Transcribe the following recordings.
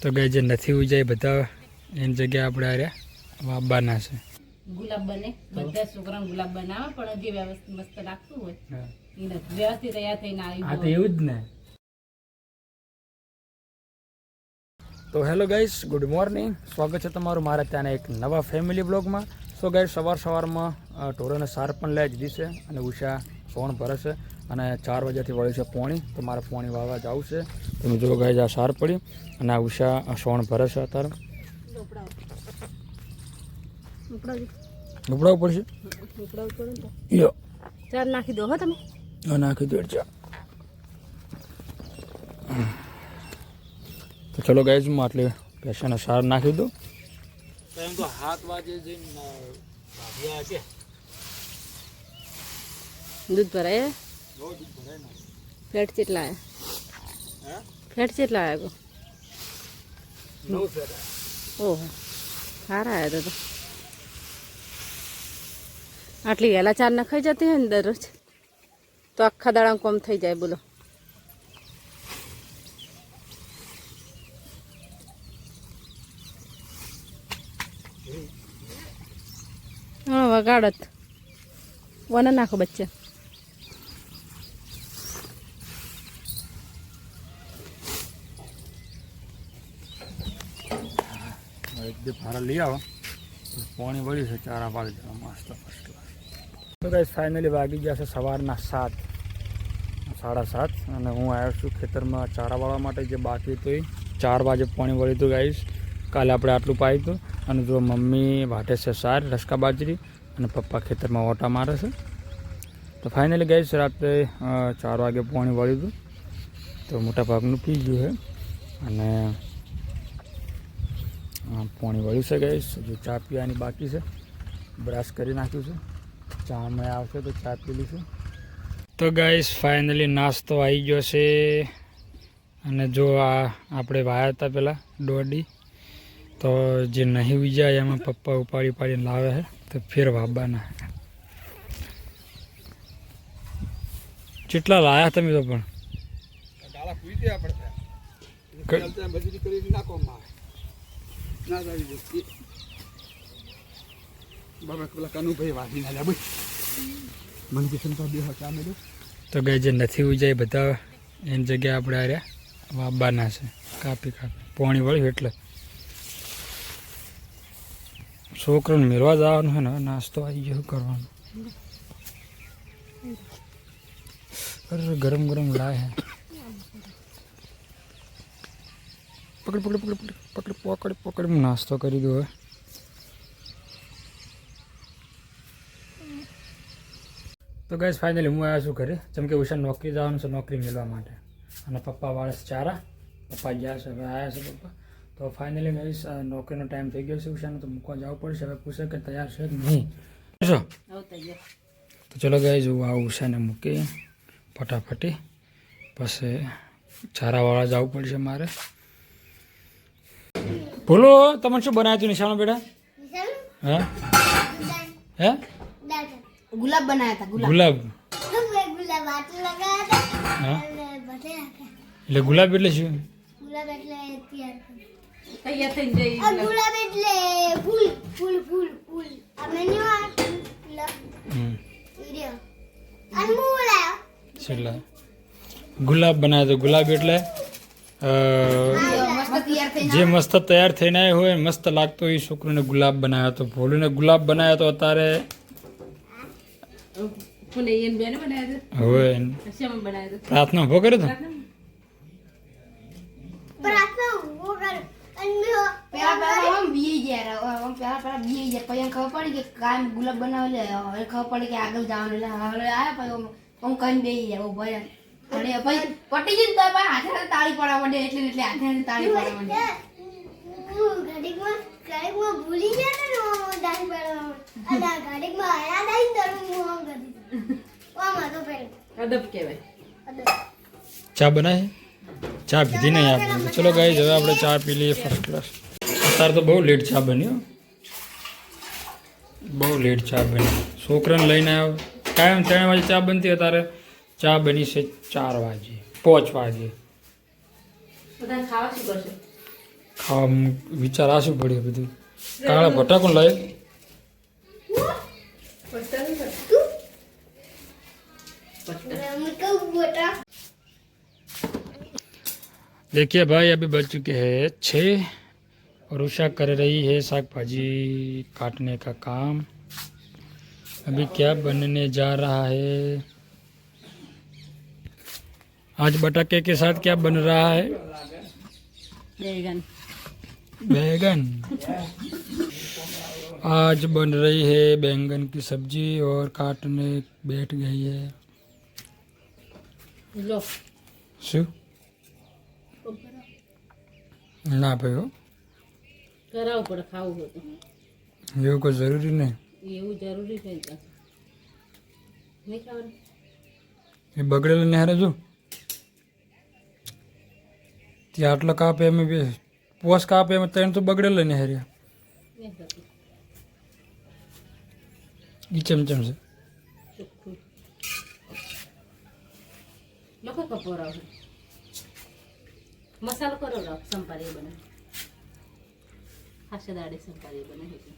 તો ગઈ જે નથી ઉજાય બધા એની જગ્યાએ આપણે આર્યા વાવવાના છે. ગુલાબ બને બધા છોકરાને ગુલાબ બનાવે પણ જે વ્યવસ્થિત મસ્ત લાગતું હોય એ નથી વ્યવસ્થિત તૈયાર થઈને આવી. હા તો એવું જ ને. તો હેલો ગાઈસ, ગુડ મોર્નિંગ. સ્વાગત છે તમારું મારા ત્યાંના એક નવા ફેમિલી બ્લોગમાં. સો ગાઈસ, સવારમાં ઢોરોને સાર પણ લઈ દીધી છે અને ઉષા સોણ ભરે છે અને 4 વાગ્યાથી વળી છે પોણી. તો મારે પોણી વાવવા જવું છે. તમે જો ગાઈસ, આ સાર પડી અને આ ઉષા સોણ ભરે છે. અત્યારે ઉપડાવવું પડશે. યો ચાર નાખી દો હો તમે. નાખી દો ચા. તો ચલો ગાઈસ, હું આટલી પેશાને સાર નાખી દઉં. એમ તો 7 વાગે જઈને ભાભિયા છે દૂધ ભરાય. ફેટ કેટલા આવ્યા? ફેટ કેટલા આવ્યા? 9 ફેટ. ઓહો, સારા આવ્યા તો. આટલી વહેલા ચાર ના ખાઈ જતી હોય ને દરરોજ તો આખા દાડા કોમ થઈ જાય. બોલો હા વગાડત વને નાખો બચ્ચા. એક બે ભારા લઈ આવો. પાણી વળ્યું છે, ચારા પાડી દેવા મસ્ત ફર્સ્ટ ક્લાસ. તો ગાઈસ, ફાઇનલી વાગી ગયા છે સવારના 7, 7:30 અને હું આવ્યો છું ખેતરમાં ચારા વાળવા માટે. જે બાકી હતું એ 4 વાગે પાણી વળ્યું હતું ગાઈસ. કાલે આપણે આટલું પાયું હતું. અને જો મમ્મી વાટે છે સાર રસકા બાજરી અને પપ્પા ખેતરમાં ઓટા મારે છે. તો ફાઇનલી ગાઈસ, રાત્રે 4 વાગે પાણી વળ્યું હતું. તો મોટા ભાગનું પી ગયું છે અને પાણી વળ્યું છે ગાઈસ. જો ચા પીવાની બાકી છે. બ્રશ કરી નાખ્યું છે. ચા હમણાં આવશે તો ચા પી લઈશું. તો ગાઈસ, ફાઇનલી નાસ્તો આવી ગયો છે. અને જો આ આપણે વાયા હતા પેલા દોડી, તો જે નહીં ઉજાય એમાં પપ્પા ઉપાડીને લાવે છે. તો ફેર વાવવાના. કેટલા લાયા તમે તો પણ? તો ગઈ જે નથી ઉજાય બધા એની જગ્યાએ આપણે આર્યા વાવવાના છે. કાપી પાણી વળ્યું એટલે છોકરાને મેળવા જવાનું છે ને. નાસ્તો આવી ગયો કરવાનો. અરે ગરમ ગરમ લાય હે. પકડ નાસ્તો કરી દો હવે. તો ગાઈસ, ફાઇનલી હું આવ્યો છું ઘરે. જેમ કે ઉષા નોકરી જવાનું છે, નોકરી મેળવા માટે. અને પપ્પા વાળે છે ચારા. પપ્પા ગયા છે, હવે આવ્યા છે પપ્પા. તો ફાઇનલી ગાઈસ, નોકરીનો ટાઈમ થઈ ગયો છે ઉષાને. તો મૂકવા જવું પડશે. હવે પૂછે કે તૈયાર છે કે નહીં. તો ચલો ગાઈસ, હું આ ઉષાને મૂકી ફટાફટી. પછી ચારાવાળા જવું પડશે મારે. બોલો, તમે શું બનાવ્યું હતું નિશાનો બેટા? હે ગુલાબ બનાયા હતા. ગુલાબ. એટલે ગુલાબ એટલે શું? ગુલાબ એટલે તૈયાર થઈ જાય. ગુલાબ એટલે ફૂલ. આપણે નિવાળ છેલ્લા ગુલાબ બનાવ્યો તો. ગુલાબ એટલે જે મસ્ત તૈયાર થઈને આવ્યો હોય, મસ્ત લાગતો હોય, છોકરોને ગુલાબ બનાવ્યો તો. ભોલુને ગુલાબ બનાવ્યો તો. અત્યારે હવે પ્રાર્થના ઉભો કર્યો તો. ગુલાબ બનાવે ખબર પડે કે આગળ જવાનું. હું કઈ બે જાય ભય પટી જઈને તો હાથે તાળી પડવા માંડે. એટલે હાથે તાળી પડવા માંડે. ભૂલી ગયા ને તાળી પડવા ગાડીમાં યાદ આવી. ચા બનાવી? ચા પીધી નહીં આપણે. ચલો ગાઈસ, હવે આપણે ચા પી લઈએ ફર્સ્ટ ક્લાસ. અત્યારે તો બહુ લેટ ચા બન્યો. બહુ લેટ ચા બની. છોકરાને લઈને આવ્યો. કાયમ 3 વાગે ચા બનતી. અત્યારે ચા બની છે 4 વાગે 5 વાગે. ખાવા વિચાર આશું પડ્યું બધું. કાળા ભટ્ટા કોણ લાવે? देखिए भाई अभी बज चुके हैं 6 और उषा कर रही है साग भाजी काटने का काम. अभी क्या बनने जा रहा है? आज बटाके के साथ क्या बन रहा है? बैगन. बैगन. आज बन रही है बैंगन की सब्जी और काटने बैठ गई है. लो શું? ના ભાઈ હો, કરાવવું પડે ખાવું હોય તો. એવું કોઈ જરૂરી નહીં. એવું જરૂરી છે તો નહીં ખાવાનું. એ બગડેલું ને હારે જો ત્યાં આટલા કાપે એમ બે પોસ કાપે એમ ત્રણ તો બગડેલા ને હારે નહીં થતું. ઈ ચમચમ છે. ચોખ્ખું લોકો કપોરાવ મસાલો કરો રાખ સંપારી બને ખાસે દાડે સંપારી બને છે.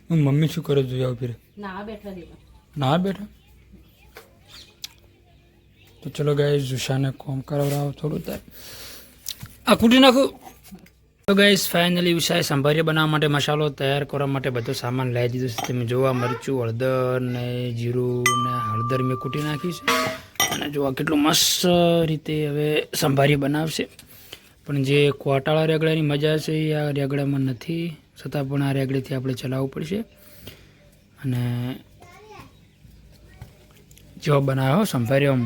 હું મમ્મી શું કરે જોઈએ આવું ફીરે ના બેઠા છે ના બેઠા. તો ચલો ગાઈસ જુશાને કોમ કરાવડાવો થોડું તાર આ કૂટી નાખું. તો ગાઈસ ફાઇનલી ઉષાએ સંભારી બનાવવા માટે મસાલો તૈયાર કરવા માટે બધો સામાન લાવી દીધો છે. તમે જોવા મરચું હળદર ને જીરું ને હળદર મેં કૂટી નાખી છે અને જોવા કેટલું મસ્ત રીતે હવે સંભારી બનાવશે. પણ જે કોટાળા રેગડાની મજા છે એ આ રેગડામાં નથી, છતાં પણ આ રેગડીથી આપણે ચલાવવું પડશે. અને જેવો બનાવ્યો સંભારી આમ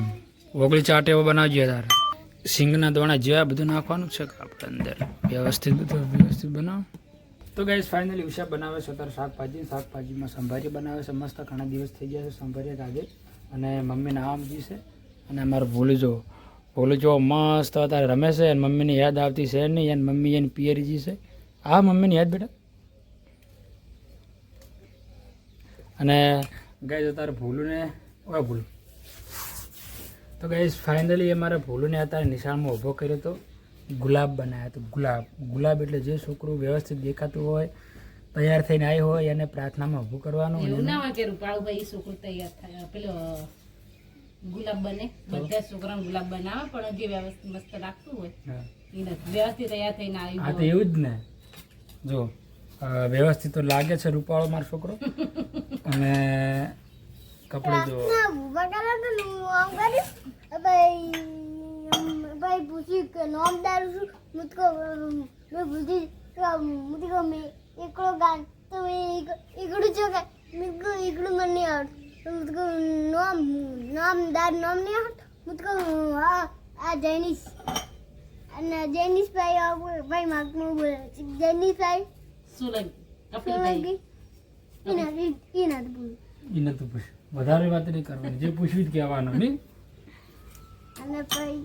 ઓગળી ચાટ એવો બનાવજો તારે. સિંગના દોણા જેવા બધું નાખવાનું છે આપણે અંદર વ્યવસ્થિત બનાવો. તો ગાઈસ ફાઇનલી ઉષા બનાવે છે અત્યારે શાકભાજીમાં સંભારી બનાવે છે મસ્ત. ઘણા દિવસ થઈ ગયા છે સંભારી કાઢે અને મમ્મીને આમજી છે અને અમારે ભૂલી જો મસ્ત અત્યારે રમે છે અને મમ્મીને યાદ આવતી છે નહીં. અને મમ્મી એની પિયરીજી છે. આ મમ્મીની યાદ બેટા. અને ગાઈસ અત્યારે ભૂલુને ભૂલું તો ગાઈસ ફાઇનલી અમારે ભૂલુને અત્યારે નિશાળમાં ઊભો કર્યો તો ગુલાબ બનાવ્યા. તો ગુલાબ એટલે જે છોકરું વ્યવસ્થિત દેખાતું હોય તૈયાર થઈને આવ્યો હોય એને પ્રાર્થનામાં ઊભું કરવાનું. એવું ના હોય કે રૂપાળુભાઈ છોકરું તૈયાર થાય પેલો ગુલાબ બને. બધા છોકરાને ગુલાબ બનાવે પણ જે વ્યવસ્થિત મસ્ત લાગતું હોય એને વ્યવસ્થિત તૈયાર થઈને હા તો આવી. એવું જ ને. જો વ્યવસ્થિત તો લાગે છે રૂપાળો મારો છોકરો. અને કપડે જો भाई पूछी के नाम दारू मुझको मैं पूछी मुझको मैं एकड़ो गान तो मैं एकड़ो जो का मुझको एकड़ो मन नहीं आउट तो मुझको नाम नहीं आउट मुझको आ जैनिस અને જૈનિસ ભાઈ માગનું બોલે જૈનિસ ભાઈ સુલગ કપિલભાઈ એને તો પૂછ વધારે વાત નહીં કરવાની, જે પૂછ્યું જ કહેવાનું નહીં. અને ભાઈ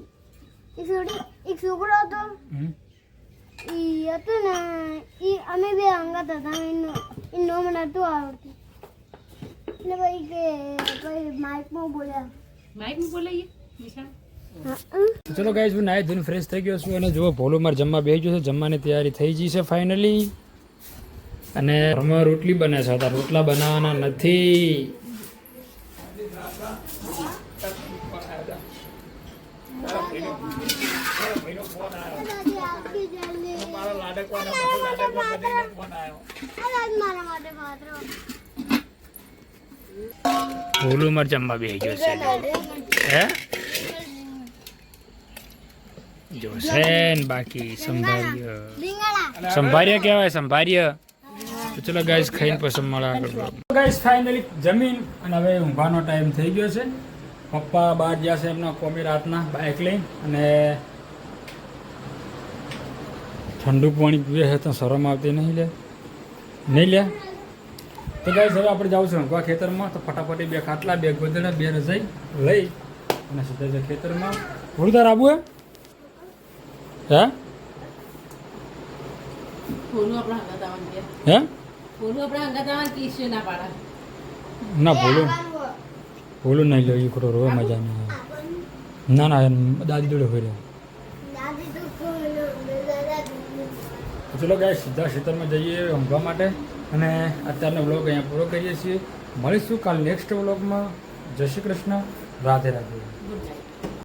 એક છોકરો હતો ઈ હતો ને ઈ અમે બે અંગત હતા એનું નામ નતું આવડતું એટલે ભાઈ કે ભાઈ માઇકમાં બોલાઈએ નિશાન. તો ચલો ગાઈસ હું નાહી ધોઈને ફ્રેશ થઈ ગયો છું અને જુઓ ભોલું મારે જમવા બેસી ગયો છે. જમવાની તૈયારી થઈ ગઈ છે ફાઇનલી. અને ઘરમાં રોટલી બને છે. અત્યારે રોટલા બનાવવાના નથી. ભોલું મારે જમવા બેસી ગયો છે. હે જો છે ને બાકી સંભાર્ય કહેવાય સંભાર્ય. તો ચલો ગાઈસ ખાઈને પછી મળે આગળ. ગાઈસ ફાઇનલી જમીન અને હવે ઊંઘવાનો ટાઈમ થઈ ગયો છે. પપ્પા બહાર ગયા છે એમના કોમી રાતના બાઇક લઈને અને ઠંડુ પાણી પીવે છે તો શરમ આવતી નહીં લે. તો ગાઈસ હવે આપણે જાઉં છું ઊંઘવા ખેતરમાં. તો ફટાફટ બે ખાટલા બે ગોદડા બે રજાઈ લઈ અને સીધા છે ખેતરમાં. ભૂલદાર આવું હે ફોનું આપણા હંગાત આવવાનું કે હે ફોનું આપણા હંગાત આવવાનું કે ઈશ્વર ના પાડા. ના ભૂલું નહીં લો એ ખોટો રોવે મજા નહીં આવે. ના દાદી જોડે હોય તો ચલો ગાય સીધા ખેતરમાં જઈએ ઊંઘવા માટે અને અત્યારનો વ્લોગ અહીંયા પૂરો કરીએ છીએ. મળીશું કાલ નેક્સ્ટ વ્લોગમાં. જય શ્રી કૃષ્ણ. રાધે રાધે. Good night.